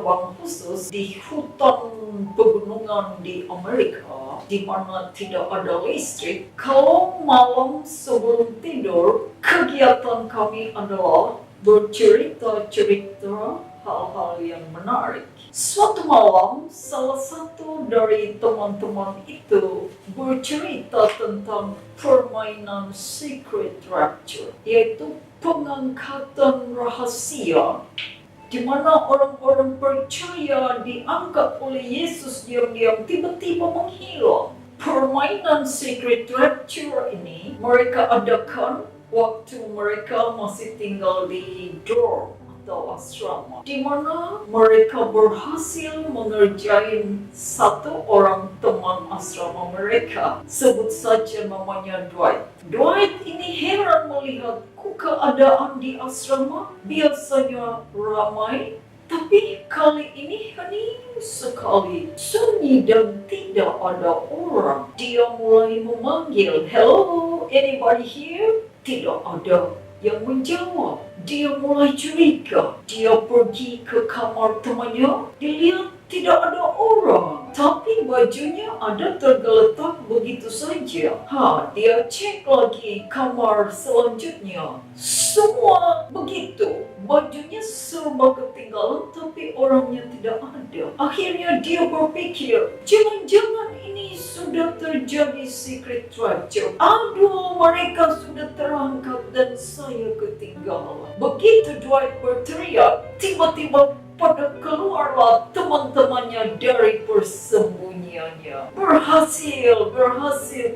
terbang khusus di hutan pegunungan di Amerika, di mana tidak ada listrik. Kalau malam sebelum tidur, kegiatan kami adalah bercerita-cerita hal-hal yang menarik. Suatu malam, salah satu dari teman-teman itu bercerita tentang permainan secret rapture, yaitu pengangkatan rahasia, di mana orang-orang percaya diangkat oleh Yesus diam-diam tiba-tiba menghilang. Permainan secret rapture ini mereka adakan waktu mereka masih tinggal di dorm atau asrama, di mana mereka berhasil mengerjain satu orang teman asrama mereka, sebut saja namanya Dwight. Dwight ini heran melihat keadaan di asrama biasanya ramai, tapi kali ini hening sekali, sunyi dan tidak ada orang. Dia mulai memanggil, "Hello, anybody here?" Tidak ada yang menjawab. Dia mulai curiga. Dia pergi ke kamar temannya. Dilihat tidak ada orang, tapi bajunya ada tergeletak begitu saja. Dia cek lagi kamar selanjutnya. Semua begitu. Bajunya serba ketinggalan, tapi orangnya tidak ada. Akhirnya dia berpikir, jangan-jangan ini sudah terjadi secret rapture. Aduh, mereka sudah terangkat dan saya ketinggalan. Begitu Dwight berteriak, tiba-tiba pada keluarlah teman-temannya dari persembunyiannya. Berhasil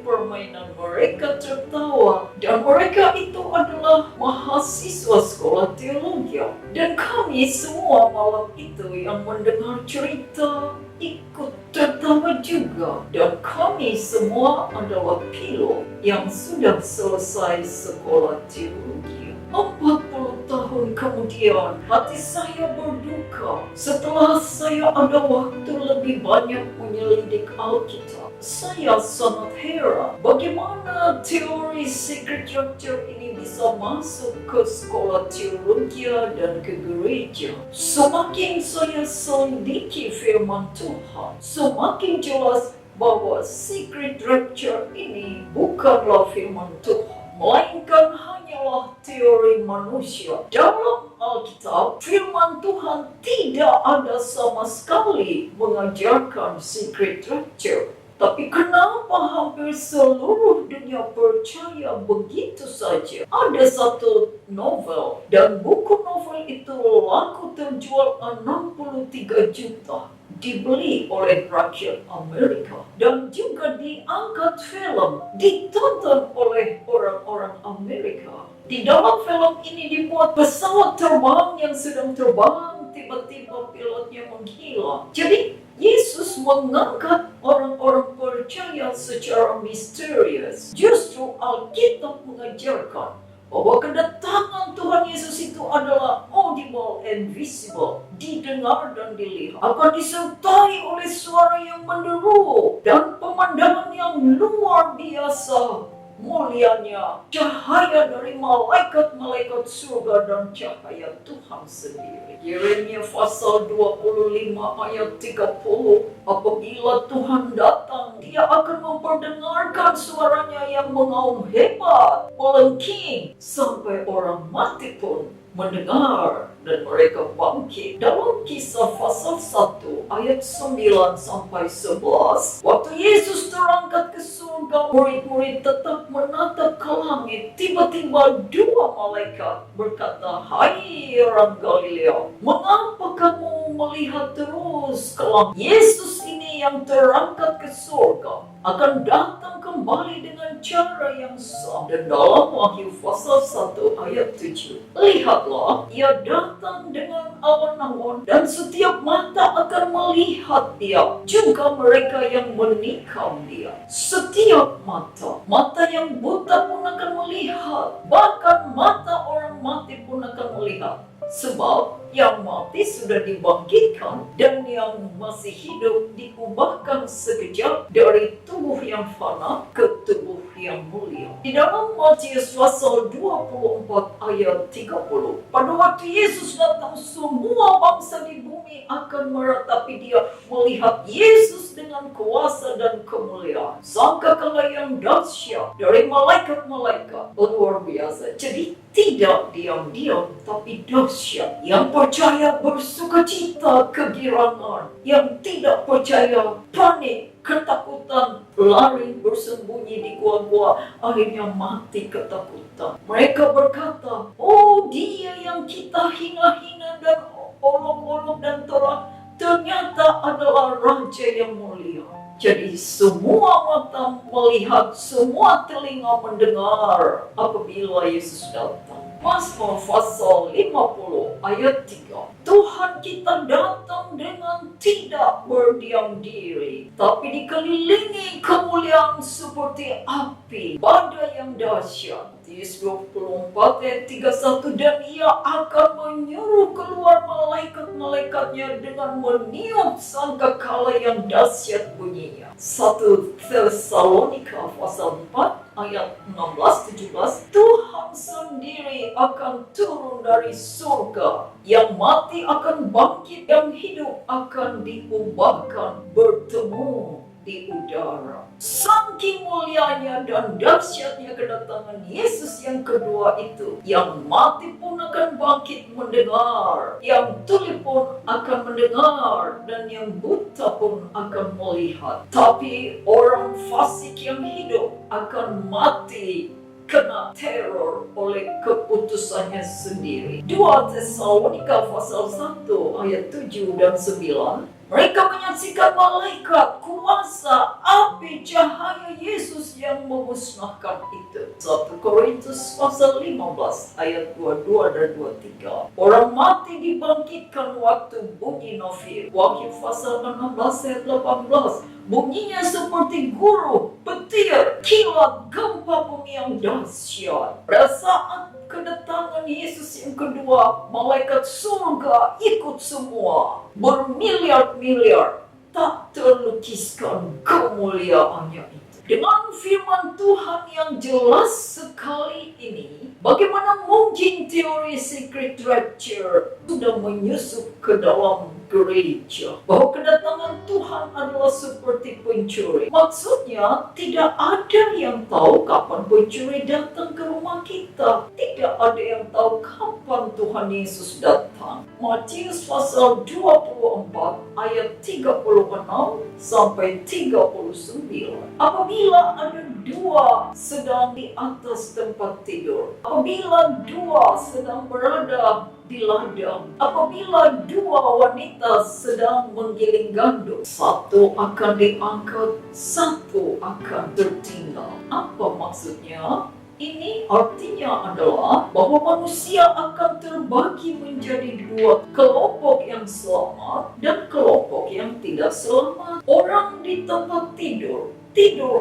permainan mereka tertawa. Dan mereka itu adalah mahasiswa sekolah teologi. Dan kami semua malam itu yang mendengar cerita ikut tertawa juga. Dan kami semua adalah pilot yang sudah selesai sekolah teologi. 40 tahun kemudian, hati saya berduka setelah saya ada waktu lebih banyak menyelidik Alkitab. Saya sangat heran bagaimana teori secret rapture ini bisa masuk ke sekolah teologi dan ke gereja. Semakin saya selidiki firman Tuhan, semakin jelas bahwa secret rapture ini bukanlah firman Tuhan, melainkan hanyalah teori manusia. Dalam Alkitab, firman Tuhan tidak ada sama sekali mengajarkan secret rapture. Tapi kenapa hampir seluruh dunia percaya begitu saja? Ada satu novel, dan buku novel itu laku terjual 63 juta. Dibeli oleh rakyat Amerika dan juga diangkat film, ditonton oleh orang-orang Amerika. Di dalam film ini dibuat pesawat terbang yang sedang terbang, tiba-tiba pilotnya menghilang. Jadi Yesus mengangkat orang-orang percaya secara misterius. Justru Alkitab mengajarkan bahwa kedatangan Tuhan Yesus itu adalah audible and visible, didengar dan dilihat, akan disertai oleh suara yang menderu dan pemandangan yang luar biasa mulianya, cahaya dari malaikat-malaikat surga dan cahaya Tuhan sendiri. Yeremia pasal 25 ayat 30, apabila Tuhan datang, Dia akan memperdengarkan suaranya yang mengaum hebat, melengking, sampai orang mati pun mendengar dan mereka bangkit. Dalam Kisah pasal 1 ayat 9 sampai 11, waktu Yesus terangkat ke surga, murid-murid tetap menatap ke langit. Tiba-tiba dua malaikat berkata, "Hai orang Galilea, mengapa kamu melihat terus ke langit? Yesus ini yang terangkat ke surga akan datang kembali dengan cara yang sama." Dan dalam Wahyu pasal 1 ayat 7, lihatlah, Ia datang dengan awan-awan dan setiap mata akan melihat Dia, juga mereka yang menikam Dia. Setiap mata yang buta pun akan melihat, bahkan mata orang mati pun akan melihat. Sebab yang mati sudah dibangkitkan dan yang masih hidup diubahkan sekejap dari tubuh yang fana ke tubuh yang mulia. Di dalam Matius pasal 24 ayat 30, pada waktu Yesus datang, semua bangsa di bumi akan meratapi dia, melihat Yesus dengan kuasa dan kemuliaan. Sangkakala yang dahsyat dari malaikat-malaikat, luar biasa. Jadi tidak diam-diam, tapi dahsyat. Yang percaya bersukacita kegirangan, yang tidak percaya panik, ketakutan, lari bersembunyi di gua-gua, akhirnya mati ketakutan. Mereka berkata, oh dia yang kita hina-hina dan olok-olok dan tolak, ternyata adalah Raja yang mulia. Jadi semua mata melihat, semua telinga mendengar apabila Yesus datang. Mazmur pasal 50 ayat 3. Tuhan kita datang dengan tidak berdiam diri, tapi dikelilingi kemuliaan seperti api, badai yang dahsyat. Matius 24 ayat 31, dan ia akan menyuruh keluar malaikat-malaikatnya dengan meniup sangkakala yang dahsyat bunyinya. 1 Tesalonika pasal 4 ayat 16-17, Tuhan sendiri akan turun dari surga, yang mati akan bangkit, yang hidup akan diubahkan, bertemu di udara. Saking mulianya dan dahsyatnya kedatangan Yesus yang kedua itu, yang mati pun akan bangkit mendengar, yang tuli pun akan mendengar, dan yang buta pun akan melihat. Tapi orang fasik yang hidup akan mati kena teror oleh keputusannya sendiri. 2 Tesalonika pasal 1 ayat 7 dan 9. Mereka menyaksikan malaikat, kuasa, api, cahaya Yesus yang memusnahkan itu. 1 Korintus pasal 15 ayat 22 dan 23. Orang mati dibangkitkan waktu bunyi nafir. Wahyu pasal 16 ayat 18. Bunyinya seperti guru, petir, kilat, gempa bumi yang dahsyat. Pada saat kedatangan Yesus yang kedua, malaikat surga ikut semua. Bermiliar-miliar, tak terlukiskan kemuliaannya itu. Dengan firman Tuhan yang jelas sekali ini, bagaimana mungkin teori secret rapture sudah menyusup ke dalam gereja, bahwa kedatangan Tuhan adalah seperti pencuri. Maksudnya, tidak ada yang tahu kapan pencuri datang ke rumah kita. Tidak ada yang tahu kapan Tuhan Yesus datang. Matius pasal 24 ayat 36 sampai 39. Apabila ada dua sedang di atas tempat tidur, apabila dua sedang berada di ladang, apabila dua wanita sedang menggiling gandum, satu akan diangkat, satu akan tertinggal. Apa maksudnya? Ini artinya adalah bahwa manusia akan terbagi menjadi dua kelompok yang selamat dan kelompok yang tidak selamat. Orang di tempat tidur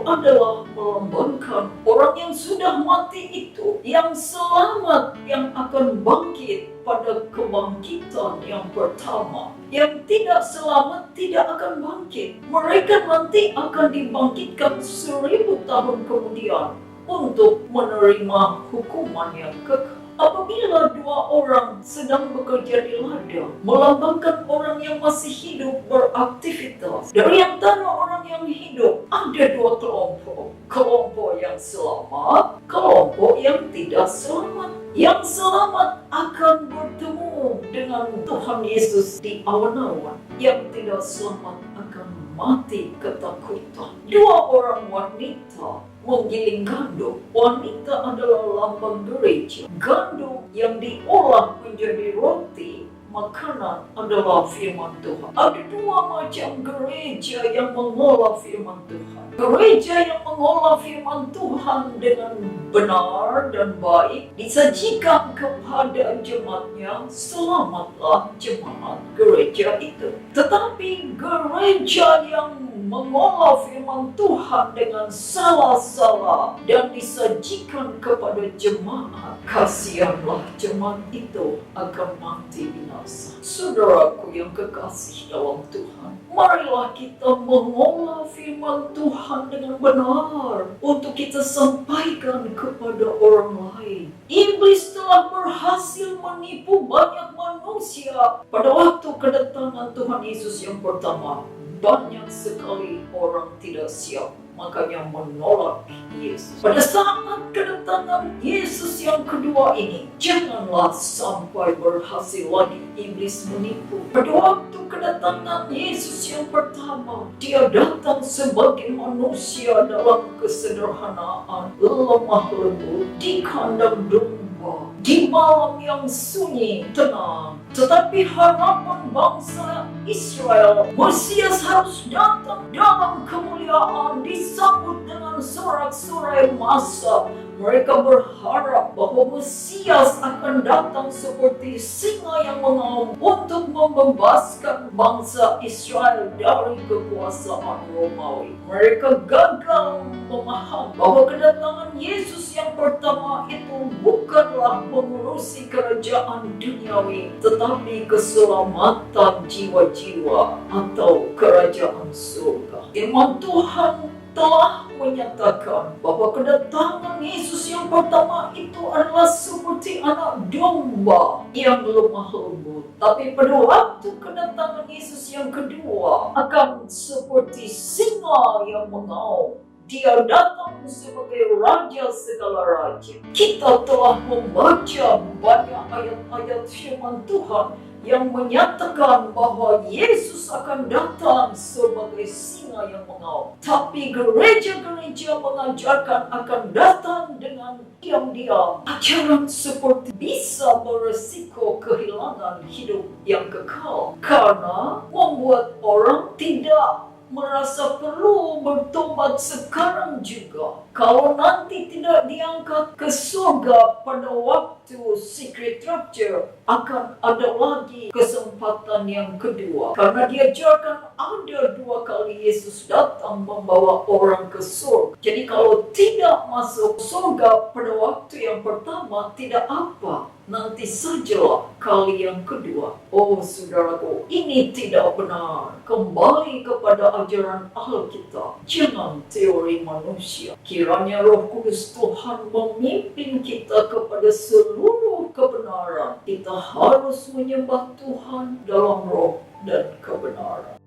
adalah melambangkan orang yang sudah mati itu, yang selamat, yang akan bangkit pada kebangkitan yang pertama. Yang tidak selamat tidak akan bangkit. Mereka nanti akan dibangkitkan 1000 tahun kemudian untuk menerima hukuman yang kekal. Apabila dua orang sedang bekerja di ladang, melambangkan orang yang masih hidup beraktivitas. Dari antara orang yang hidup, ada dua kelompok. Kelompok yang selamat, kelompok yang tidak selamat. Yang selamat akan bertemu dengan Tuhan Yesus di awan-awan. Yang tidak selamat akan mati ketakutan. Dua orang wanita menggiling gandum. Wanita adalah lambang gereja. Gandum yang diolah menjadi roti, makanan, adalah firman Tuhan. Ada dua macam gereja yang mengolah firman Tuhan. Gereja yang mengolah firman Tuhan dengan benar dan baik disajikan kepada jemaatnya, selamatlah jemaat gereja itu. Tetapi gereja yang mengolah firman Tuhan dengan salah-salah dan disajikan kepada jemaat, kasihanlah jemaat itu akan mati binasa. Saudaraku yang kekasih dalam Tuhan, marilah kita mengolah firman Tuhan dengan benar untuk kita sampaikan kepada orang lain. Iblis telah berhasil menipu banyak manusia pada waktu kedatangan Tuhan Yesus yang pertama. Banyak sekali orang tidak siap, makanya menolak Yesus. Pada saat kedatangan Yesus yang kedua ini, janganlah sampai berhasil lagi iblis menipu. Pada waktu kedatangan Yesus yang pertama, dia datang sebagai manusia dalam kesederhanaan, lemah lembut, di kandang domba, di malam yang sunyi, tenang. Tetapi harapan bangsa Israel, Mesias harus datang dalam kemuliaan, disambut dengan sorak-sorai massa. Mereka berharap bahwa Mesias akan datang seperti singa yang mengaum untuk membebaskan bangsa Israel dari kekuasaan Romawi. Mereka gagal memahami bahwa kedatangan Yesus yang pertama itu bukanlah mengurusi kerajaan duniawi, tetapi keselamatan jiwa-jiwa atau kerajaan surga. Firman Tuhan telah menyatakan bahwa kedatangan Yesus yang pertama itu adalah seperti anak domba yang lemah lembut. Tapi pada waktu kedatangan Yesus yang kedua akan seperti singa yang mengaum. Dia datang sebagai Raja segala raja. Kita telah membaca banyak ayat-ayat firman Tuhan yang menyatakan bahwa Yesus akan datang sebagai singa yang mengaum. Tapi gereja-gereja mengajarkan akan datang dengan diam-diam. Ajaran seperti bisa beresiko kehilangan hidup yang kekal karena membuat orang tidak merasa perlu bertobat sekarang juga. Kalau nanti tidak diangkat ke surga pada waktu secret rapture, akan ada lagi kesempatan yang kedua. Karena diajarkan ada 2 kali Yesus datang membawa orang ke surga. Jadi kalau tidak masuk surga pada waktu yang pertama, tidak apa. Nanti sajalah kali yang kedua. Oh saudaraku, ini tidak benar. Kembali kepada ajaran Alkitab. Jangan teori manusia. Kiranya Roh Kudus Tuhan memimpin kita kepada seluruh kebenaran. Kita harus menyembah Tuhan dalam roh dan kebenaran.